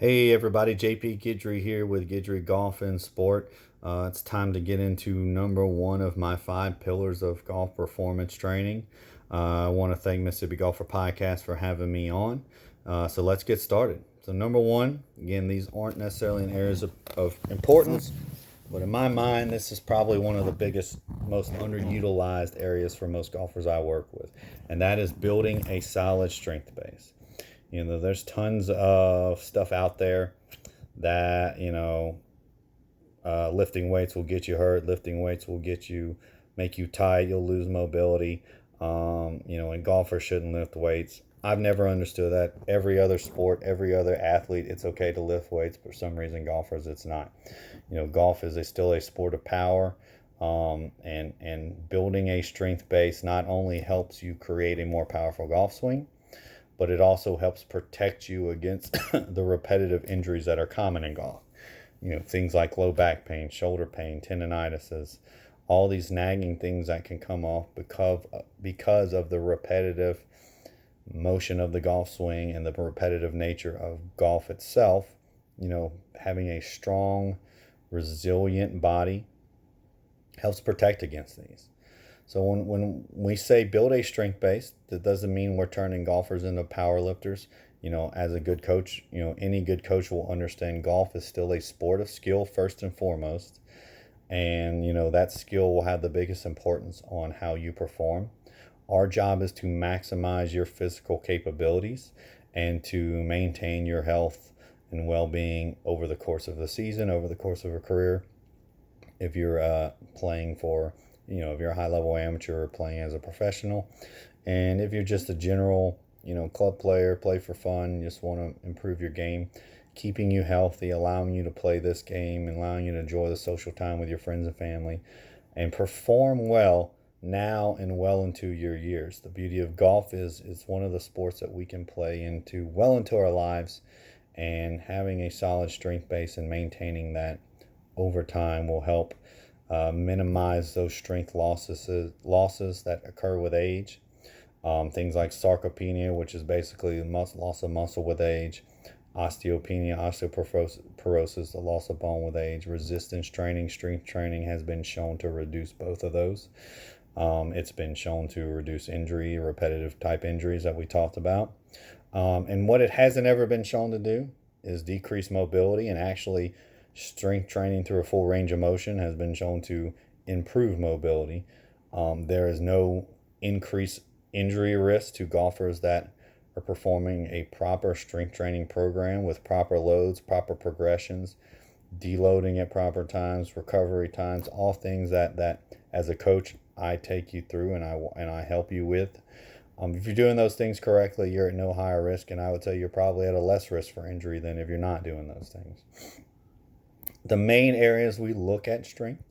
Hey everybody, JP Guidry here with Guidry Golf and Sport. It's time to get into number one of my 5 pillars of golf performance training. I want to thank Mississippi Golfer Podcast for having me on. So let's get started. So number one, again, these aren't necessarily in areas of importance, but in my mind, this is probably one of the biggest, most underutilized areas for most golfers I work with, and that is building a solid strength base. There's tons of stuff out there that, lifting weights will get you hurt. Lifting weights will make you tight. You'll lose mobility. And golfers shouldn't lift weights. I've never understood that. Every other sport, every other athlete, it's okay to lift weights. For some reason, golfers, it's not. Golf is still a sport of power. And building a strength base not only helps you create a more powerful golf swing, but it also helps protect you against the repetitive injuries that are common in golf. Things like low back pain, shoulder pain, tendonitis, all these nagging things that can come off because of the repetitive motion of the golf swing and the repetitive nature of golf itself. Having a strong, resilient body helps protect against these. So when we say build a strength base, that doesn't mean we're turning golfers into power lifters. As a good coach, any good coach will understand golf is still a sport of skill first and foremost. And, that skill will have the biggest importance on how you perform. Our job is to maximize your physical capabilities and to maintain your health and well-being over the course of the season, over the course of a career. If you're playing for if you're a high level amateur or playing as a professional, and if you're just a general, club player, play for fun, just want to improve your game, keeping you healthy, allowing you to play this game, and allowing you to enjoy the social time with your friends and family, and perform well now and well into your years. The beauty of golf is it's one of the sports that we can play into well into our lives, and having a solid strength base and maintaining that over time will help minimize those strength losses that occur with age. Things like sarcopenia, which is basically loss of muscle with age, osteopenia, osteoporosis, the loss of bone with age, resistance training, strength training has been shown to reduce both of those. It's been shown to reduce injury, repetitive type injuries that we talked about. And what it hasn't ever been shown to do is decrease mobility, and actually strength training through a full range of motion has been shown to improve mobility. There is no increased injury risk to golfers that are performing a proper strength training program with proper loads, proper progressions, deloading at proper times, recovery times, all things that as a coach I take you through and I help you with. If you're doing those things correctly, you're at no higher risk, and I would say you're probably at a less risk for injury than if you're not doing those things. The main areas we look at strength,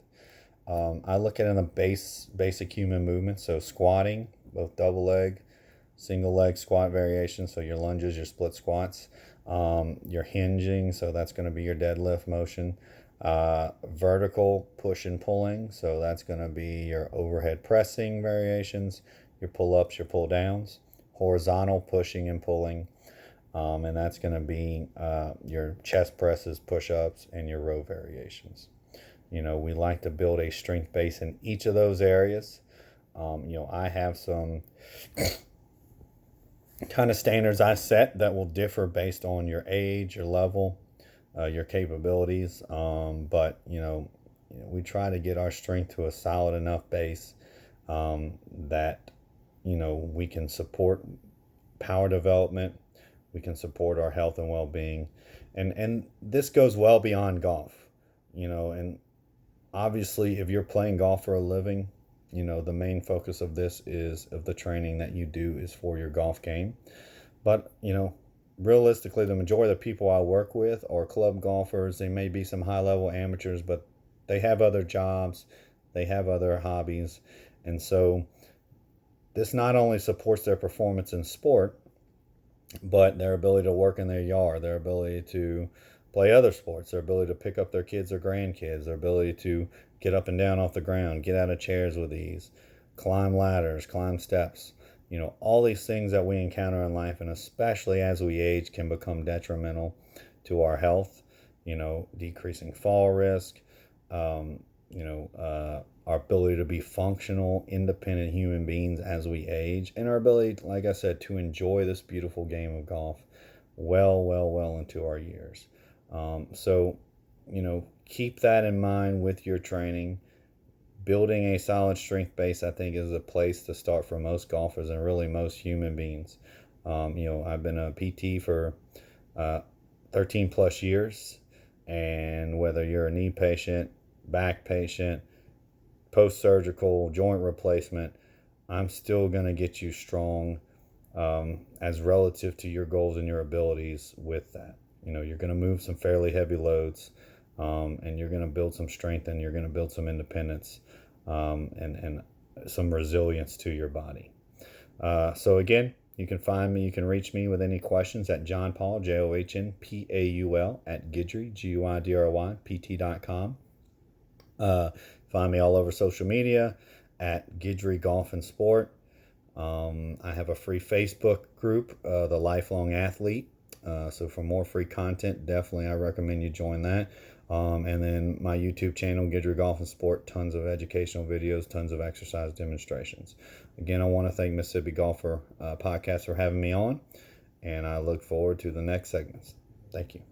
I look at in the basic human movement. So squatting, both double leg, single leg squat variations. So your lunges, your split squats, your hinging. So that's going to be your deadlift motion. Vertical push and pulling. So that's going to be your overhead pressing variations, your pull-ups, your pull-downs. Horizontal pushing and pulling. And that's going to be your chest presses, push-ups, and your row variations. We like to build a strength base in each of those areas. I have some kind of standards I set that will differ based on your age, your level, your capabilities. But we try to get our strength to a solid enough base that we can support power development. We can support our health and well-being, and this goes well beyond golf. And obviously, if you're playing golf for a living, the main focus of the training that you do is for your golf game. But realistically, the majority of the people I work with are club golfers. They may be some high-level amateurs, but they have other jobs, they have other hobbies, and so this not only supports their performance in sport, but their ability to work in their yard, their ability to play other sports, their ability to pick up their kids or grandkids, their ability to get up and down off the ground, get out of chairs with ease, climb ladders, climb steps. All these things that we encounter in life, and especially as we age, can become detrimental to our health, decreasing fall risk, our ability to be functional, independent human beings as we age, and our ability, like I said, to enjoy this beautiful game of golf well into our years. So, keep that in mind with your training. Building a solid strength base, I think, is a place to start for most golfers and really most human beings. I've been a PT for 13 plus years, and whether you're a knee patient, back patient, post-surgical joint replacement, I'm still going to get you strong as relative to your goals and your abilities with that. You're going to move some fairly heavy loads, and you're going to build some strength, and you're going to build some independence, and some resilience to your body. So again, you can find me, you can reach me with any questions at John Paul, JOHNPAUL, at Guidry, GUIDRY, PT.com. Find me all over social media at Guidry Golf and Sport. I have a free Facebook group, The Lifelong Athlete. So for more free content, definitely I recommend you join that. And then my YouTube channel, Guidry Golf and Sport, tons of educational videos, tons of exercise demonstrations. Again, I want to thank Mississippi Golfer Podcast for having me on, and I look forward to the next segments. Thank you.